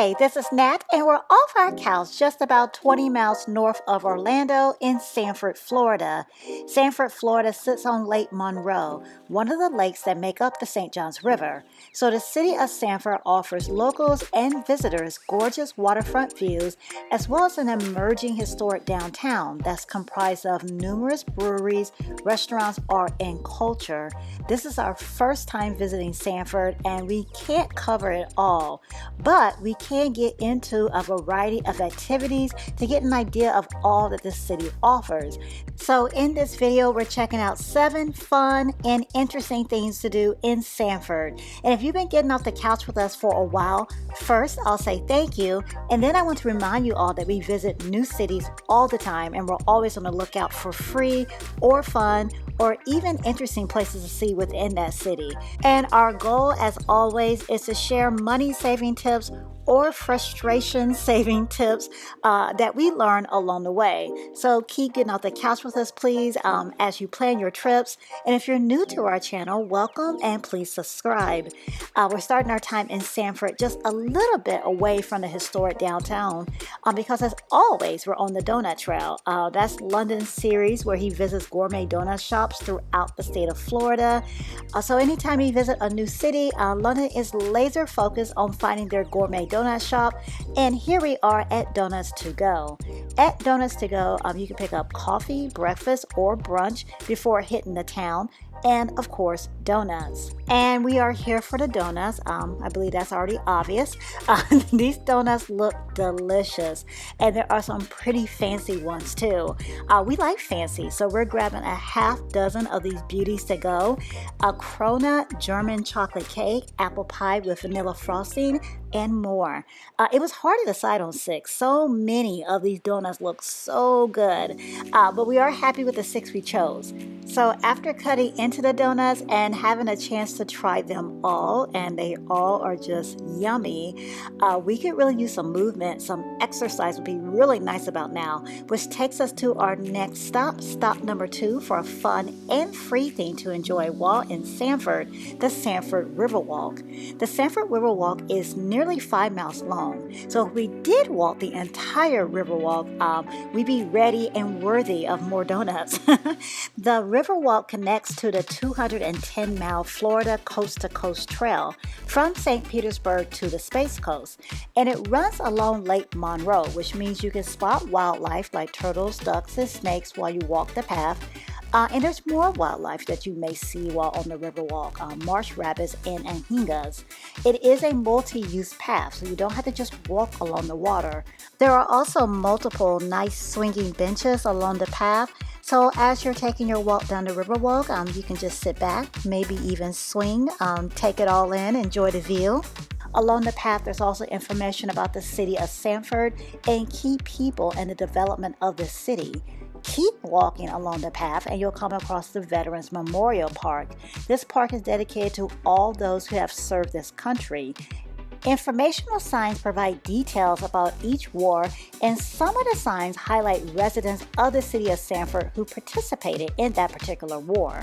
Hey, this is Nat, and we're off our couch just about 20 miles north of Orlando in Sanford, Florida. Sanford, Florida sits on Lake Monroe, one of the lakes that make up the St. Johns River. So the city of Sanford offers locals and visitors gorgeous waterfront views, as well as an emerging historic downtown that's comprised of numerous breweries, restaurants, art, and culture. This is our first time visiting Sanford, and we can't cover it all, but we can get into a variety of activities to get an idea of all that this city offers. So in this video, we're checking out 7 fun and interesting things to do in Sanford. And if you've been getting off the couch with us for a while, first I'll say thank you, and then I want to remind you all that we visit new cities all the time, and we're always on the lookout for free or fun or even interesting places to see within that city. And our goal, as always, is to share money-saving tips or frustration-saving tips that we learn along the way. So keep getting off the couch with us, please, as you plan your trips. And if you're new to our channel, welcome and please subscribe. We're starting our time in Sanford just a little bit away from the historic downtown because, as always, we're on the Donut Trail. That's London's series where he visits gourmet donut shops throughout the state of Florida. So anytime you visit a new city, London is laser focused on finding their gourmet donut shop, and here we are at Donuts to Go. At Donuts to Go, you can pick up coffee, breakfast, or brunch before hitting the town, and of course donuts. And we are here for the donuts. I believe that's already obvious. These donuts look delicious, and there are some pretty fancy ones too. We like fancy, so we're grabbing a half dozen of these beauties to go. A cronut German chocolate cake, apple pie with vanilla frosting, and more. It was hard to decide on 6. So many of these donuts look so good, but we are happy with the 6 we chose. So after cutting into the donuts and having a chance to try them all, and they all are just yummy, we could really use some movement. Some exercise would be really nice about now, which takes us to our next stop number 2 for a fun and free thing to enjoy while in Sanford, the Sanford Riverwalk. The Sanford Riverwalk is nearly 5 miles long, so if we did walk the entire Riverwalk, we'd be ready and worthy of more donuts. The Riverwalk connects to the 210-mile Florida coast-to-coast trail from St. Petersburg to the Space Coast, and it runs along Lake Monroe, which means you can spot wildlife like turtles, ducks, and snakes while you walk the path. And there's more wildlife that you may see while on the Riverwalk, marsh rabbits and anhingas. It is a multi-use path, so you don't have to just walk along the water. There are also multiple nice swinging benches along the path, so as you're taking your walk down the Riverwalk, you can just sit back, maybe even swing, take it all in, enjoy the view. Along the path, there's also information about the city of Sanford and key people and the development of the city. Keep walking along the path and you'll come across the Veterans Memorial Park. This park is dedicated to all those who have served this country. Informational signs provide details about each war, and some of the signs highlight residents of the city of Sanford who participated in that particular war.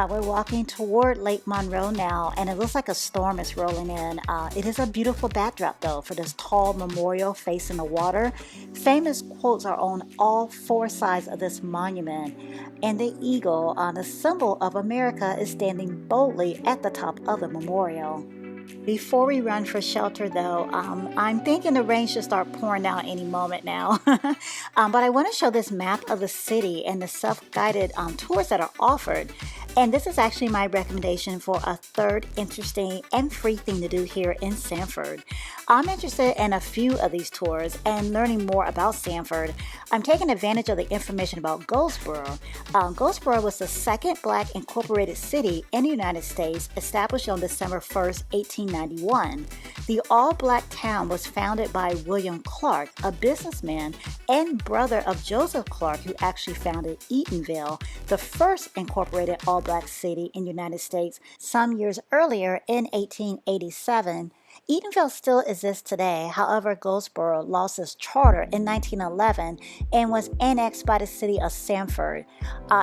We're walking toward Lake Monroe now, and it looks like a storm is rolling in. It is a beautiful backdrop, though, for this tall memorial facing the water. Famous quotes are on all 4 sides of this monument, and the eagle, the symbol of America, is standing boldly at the top of the memorial. Before we run for shelter, though, I'm thinking the rain should start pouring down any moment now. But I want to show this map of the city and the self-guided tours that are offered. And this is actually my recommendation for a third interesting and free thing to do here in Sanford. I'm interested in a few of these tours and learning more about Sanford. I'm taking advantage of the information about Goldsboro. Goldsboro was the second Black incorporated city in the United States, established on December 1st, 1891. The all-Black town was founded by William Clark, a businessman and brother of Joseph Clark, who actually founded Eatonville, the first incorporated all-Black city in the United States, some years earlier in 1887. Eatonville still exists today. However, Goldsboro lost its charter in 1911 and was annexed by the city of Sanford.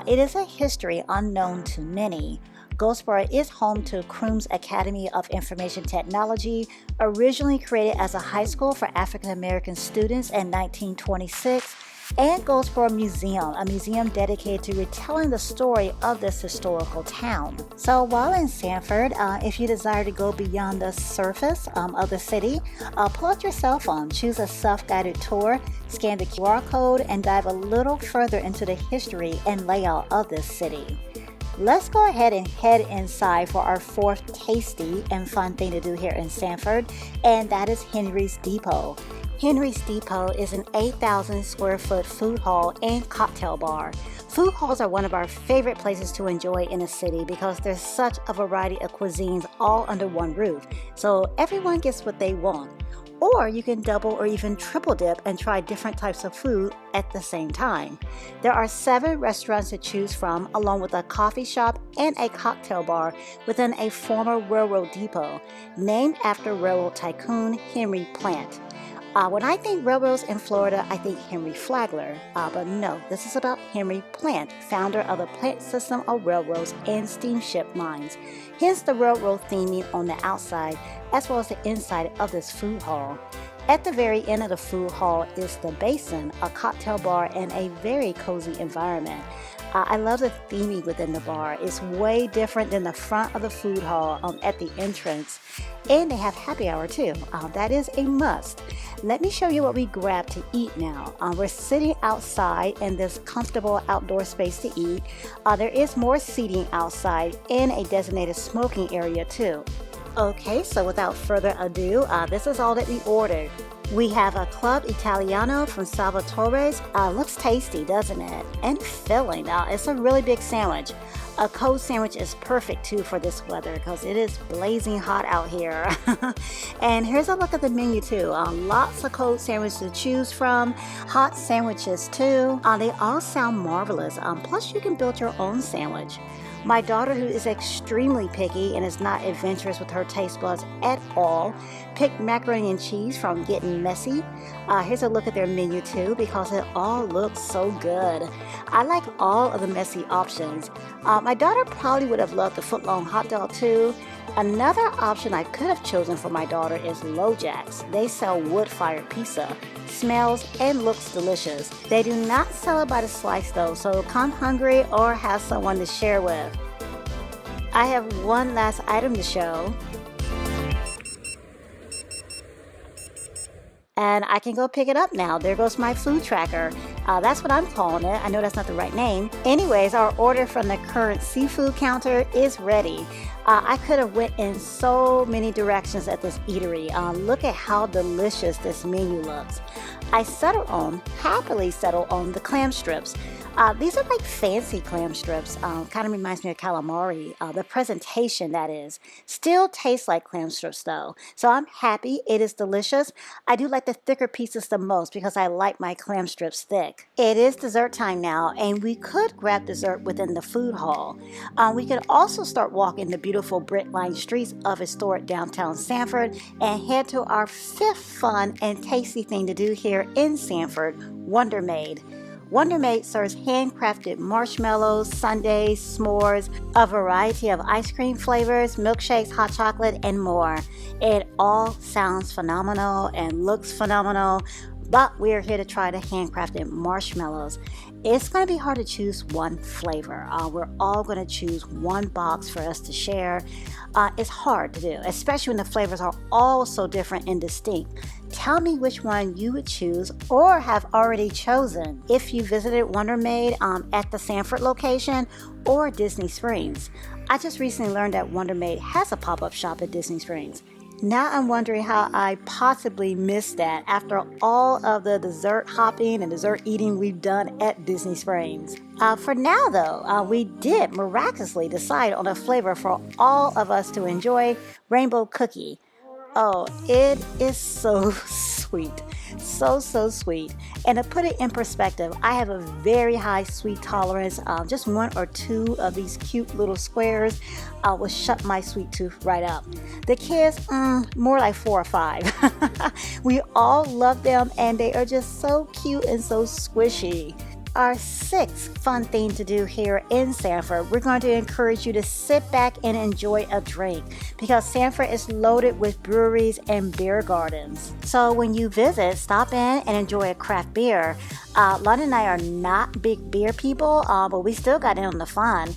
It is a history unknown to many. Goldsboro is home to Crooms Academy of Information Technology, originally created as a high school for African American students in 1926, and Goldsboro Museum, a museum dedicated to retelling the story of this historical town. So while in Sanford, if you desire to go beyond the surface of the city, pull out your cell phone, choose a self-guided tour, scan the QR code, and dive a little further into the history and layout of this city. Let's go ahead and head inside for our fourth tasty and fun thing to do here in Sanford, and that is Henry's Depot. Henry's Depot is an 8,000 square foot food hall and cocktail bar. Food halls are one of our favorite places to enjoy in a city because there's such a variety of cuisines all under one roof, so everyone gets what they want. Or you can double or even triple dip and try different types of food at the same time. There are 7 restaurants to choose from, along with a coffee shop and a cocktail bar within a former railroad depot, named after railroad tycoon Henry Plant. When I think railroads in Florida, I think Henry Flagler, but no, this is about Henry Plant, founder of the plant system of railroads and steamship lines. Hence the railroad theming on the outside, as well as the inside of this food hall. At the very end of the food hall is the Basin, a cocktail bar and a very cozy environment. I love the theming within the bar. It's way different than the front of the food hall at the entrance. And they have happy hour too. That is a must. Let me show you what we grabbed to eat now. We're sitting outside in this comfortable outdoor space to eat. There is more seating outside and a designated smoking area too. Okay, so without further ado, this is all that we ordered. We have a Club Italiano from Salvatore's. Looks tasty, doesn't it? And filling. It's a really big sandwich. A cold sandwich is perfect too for this weather because it is blazing hot out here. And here's a look at the menu too. Lots of cold sandwiches to choose from. Hot sandwiches too. They all sound marvelous. Plus you can build your own sandwich. My daughter, who is extremely picky and is not adventurous with her taste buds at all, picked macaroni and cheese from Getting Messy. Here's a look at their menu too because it all looks so good. I like all of the messy options. My daughter probably would have loved the foot-long hot dog too. Another option I could have chosen for my daughter is LoJack's. They sell wood-fired pizza. Smells and looks delicious. They do not sell it by the slice though, so come hungry or have someone to share with. I have one last item to show. And I can go pick it up now. There goes my food tracker. That's what I'm calling it. I know that's not the right name. Anyways, our order from the current seafood counter is ready. I could have went in so many directions at this eatery. Look at how delicious this menu looks. I happily settled on the clam strips. These are like fancy clam strips. Kind of reminds me of calamari. The presentation, that is. Still tastes like clam strips though. So I'm happy. It is delicious. I do like the thicker pieces the most because I like my clam strips thick. It is dessert time now, and we could grab dessert within the food hall. We could also start walking the beautiful brick-lined streets of historic downtown Sanford and head to our 5th fun and tasty thing to do here in Sanford, Wondermade. Wondermade serves handcrafted marshmallows, sundaes, s'mores, a variety of ice cream flavors, milkshakes, hot chocolate, and more. It all sounds phenomenal and looks phenomenal, but we're here to try the handcrafted marshmallows. It's going to be hard to choose one flavor. We're all going to choose one box for us to share. It's hard to do, especially when the flavors are all so different and distinct. Tell me which one you would choose or have already chosen if you visited Wondermade at the Sanford location or Disney Springs. I just recently learned that Wondermade has a pop-up shop at Disney Springs. Now I'm wondering how I possibly missed that after all of the dessert hopping and dessert eating we've done at Disney Springs. For now though, we did miraculously decide on a flavor for all of us to enjoy, rainbow cookie. Oh, it is so sweet. So sweet. And to put it in perspective, I have a very high sweet tolerance. Just 1 or 2 of these cute little squares will shut my sweet tooth right up. The kids, more like 4 or 5. We all love them and they are just so cute and so squishy. Our sixth fun thing to do here in Sanford, we're going to encourage you to sit back and enjoy a drink because Sanford is loaded with breweries and beer gardens. So when you visit, stop in and enjoy a craft beer. London and I are not big beer people, but we still got in on the fun.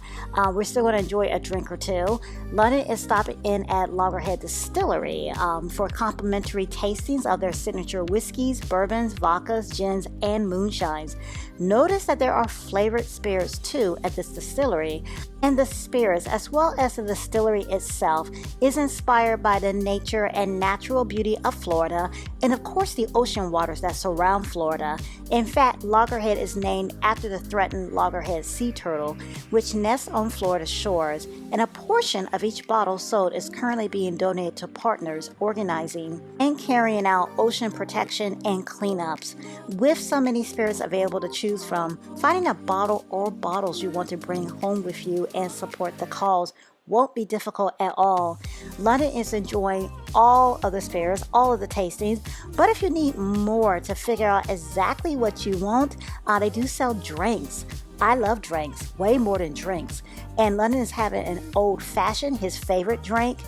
We're still going to enjoy a drink or two. London is stopping in at Loggerhead Distillery for complimentary tastings of their signature whiskeys, bourbons, vodkas, gins, and moonshines. Notice that there are flavored spirits too at this distillery, and the spirits as well as the distillery itself is inspired by the nature and natural beauty of Florida and of course the ocean waters that surround Florida. In fact, Loggerhead is named after the threatened loggerhead sea turtle which nests on Florida shores, and a portion of each bottle sold is currently being donated to partners organizing and carrying out ocean protection and cleanups. With so many spirits available to choose from, finding a bottle or bottles you want to bring home with you and support the cause won't be difficult at all. London is enjoying all of the spirits, all of the tastings, but if you need more to figure out exactly what you want, they do sell drinks. I love drinks, way more than drinks. And London is having an old fashioned, his favorite drink.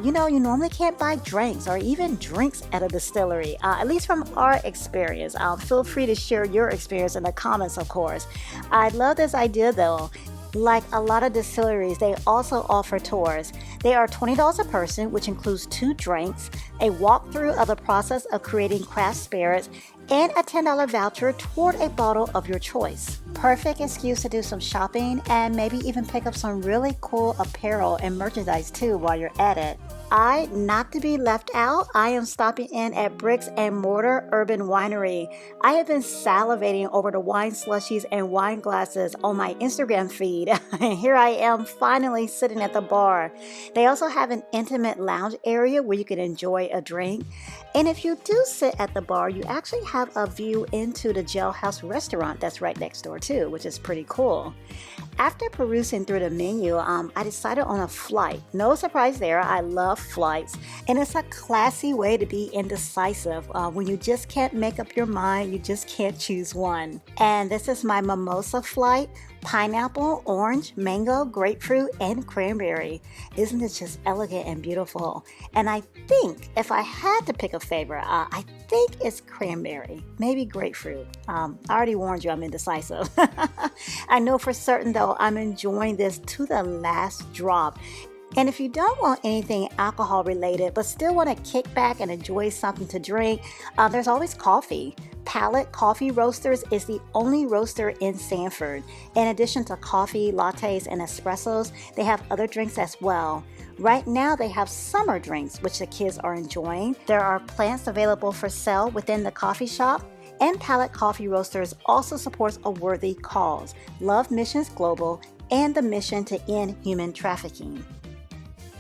You normally can't buy drinks or even drinks at a distillery, at least from our experience. Feel free to share your experience in the comments, of course. I love this idea though. Like a lot of distilleries, they also offer tours. They are $20 a person, which includes 2 drinks, a walkthrough of the process of creating craft spirits, and a $10 voucher toward a bottle of your choice. Perfect excuse to do some shopping and maybe even pick up some really cool apparel and merchandise too while you're at it. Not to be left out, I am stopping in at Brix and Mortar Urban Winery. I have been salivating over the wine slushies and wine glasses on my Instagram feed. And here I am finally sitting at the bar. They also have an intimate lounge area where you can enjoy a drink. And if you do sit at the bar, you actually have a view into the Jailhouse restaurant that's right next door too, which is pretty cool. After perusing through the menu, I decided on a flight. No surprise there, I love flights. And it's a classy way to be indecisive. When you just can't make up your mind, you just can't choose one. And this is my mimosa flight. Pineapple, orange, mango, grapefruit, and cranberry. Isn't it just elegant and beautiful? And I think if I had to pick a favorite, I think it's cranberry, maybe grapefruit. I already warned you I'm indecisive. I know for certain though I'm enjoying this to the last drop. And if you don't want anything alcohol related but still want to kick back and enjoy something to drink, there's always coffee. Palate Coffee Roasters is the only roaster in Sanford. In addition to coffee, lattes, and espressos, they have other drinks as well. Right now, they have summer drinks, which the kids are enjoying. There are plants available for sale within the coffee shop. And Palate Coffee Roasters also supports a worthy cause, Love Missions Global, and the mission to end human trafficking.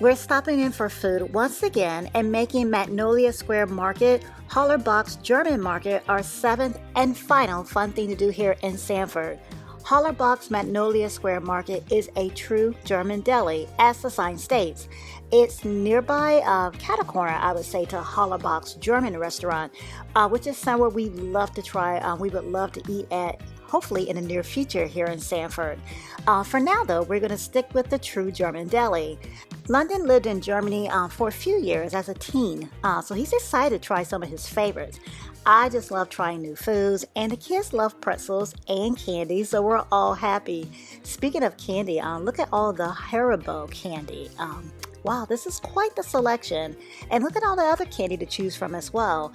We're stopping in for food once again and making Magnolia Square Market, Hollerbach's German market, our 7th and final fun thing to do here in Sanford. Hollerbach's Magnolia Square Market is a true German deli, as the sign states. It's nearby catty corner, I would say, to Hollerbach's German restaurant, which is somewhere we love to try. We would love to eat at, hopefully in the near future here in Sanford. For now, though, we're going to stick with the true German deli. London lived in Germany for a few years as a teen, so he's excited to try some of his favorites. I just love trying new foods, and the kids love pretzels and candy, so we're all happy. Speaking of candy, look at all the Haribo candy. Wow, this is quite the selection. And look at all the other candy to choose from as well.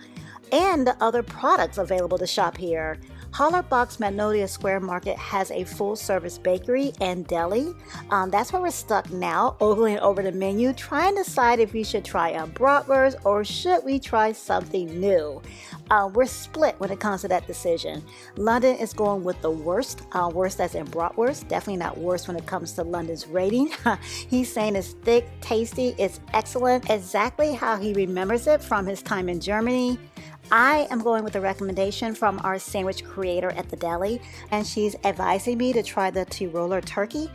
And the other products available to shop here. Hollerbach's Magnolia Square Market has a full-service bakery and deli. That's where we're stuck now, ogling over the menu, trying to decide if we should try a bratwurst or should we try something new. We're split when it comes to that decision. London is going with the worst as in bratwurst, definitely not worst when it comes to London's rating. He's saying it's thick, tasty, it's excellent, exactly how he remembers it from his time in Germany. I am going with a recommendation from our sandwich creator at the deli, and she's advising me to try the Tiroler turkey,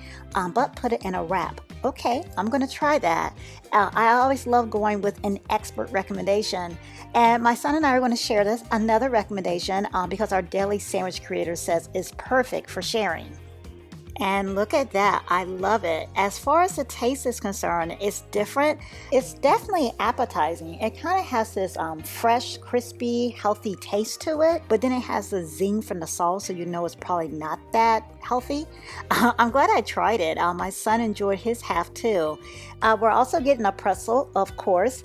but put it in a wrap. Okay, I'm going to try that. I always love going with an expert recommendation. And my son and I are going to share this, another recommendation, because our Deli sandwich creator says is perfect for sharing. And look at that. I love it. As far as the taste is concerned, it's different. It's definitely appetizing. It kind of has this fresh, crispy, healthy taste to it, but then it has the zing from the sauce, so you know it's probably not that healthy. I'm glad I tried it. My son enjoyed his half too. We're also getting a pretzel, of course.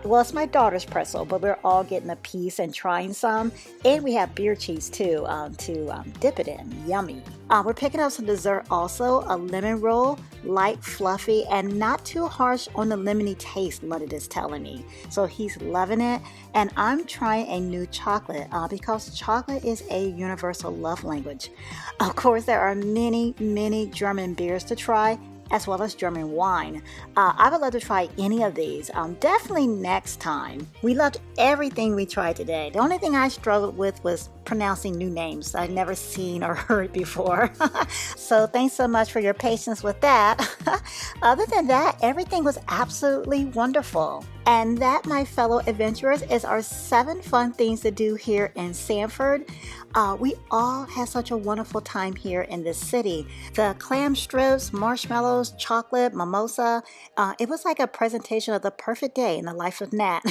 Well, it's my daughter's pretzel, but we're all getting a piece and trying some. And we have beer cheese too to dip it in. Yummy. We're picking up some dessert also, a lemon roll, light, fluffy, and not too harsh on the lemony taste, Ludit is telling me. So he's loving it. And I'm trying a new chocolate because chocolate is a universal love language. Of course, there are many, many German beers to try, as well as German wine. I would love to try any of these, definitely next time. We loved everything we tried today. The only thing I struggled with was pronouncing new names I'd never seen or heard before. So thanks so much for your patience with that. Other than that, everything was absolutely wonderful. And that, my fellow adventurers, is our 7 fun things to do here in Sanford. We all had such a wonderful time here in this city. The clam strips, marshmallows, chocolate, mimosa. It was like a presentation of the perfect day in the life of Nat.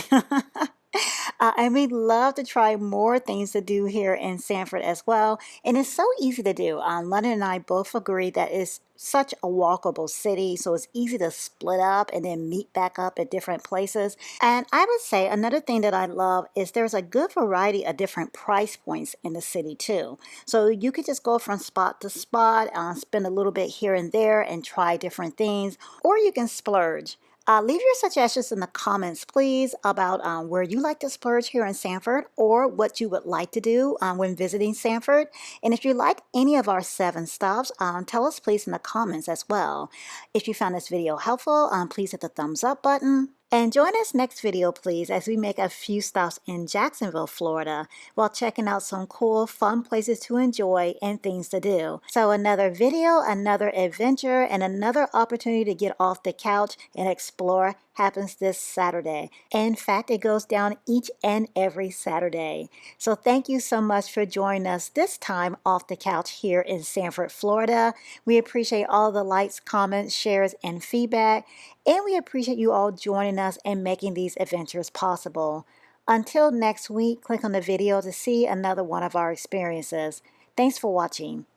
And we'd love to try more things to do here in Sanford as well. And it's so easy to do. London and I both agree that it's such a walkable city, so it's easy to split up and then meet back up at different places. And I would say another thing that I love is there's a good variety of different price points in the city too. So you could just go from spot to spot, spend a little bit here and there and try different things, or you can splurge. Leave your suggestions in the comments, please, about where you like to splurge here in Sanford or what you would like to do when visiting Sanford. And if you like any of our 7 stops, tell us please in the comments as well. If you found this video helpful, please hit the thumbs up button. And join us next video, please, as we make a few stops in Jacksonville, Florida, while checking out some cool, fun places to enjoy and things to do. So another video, another adventure, and another opportunity to get off the couch and explore happens this Saturday. In fact, it goes down each and every Saturday. So thank you so much for joining us this time off the couch here in Sanford, Florida. We appreciate all the likes, comments, shares, and feedback. And we appreciate you all joining us and making these adventures possible. Until next week, click on the video to see another one of our experiences. Thanks for watching.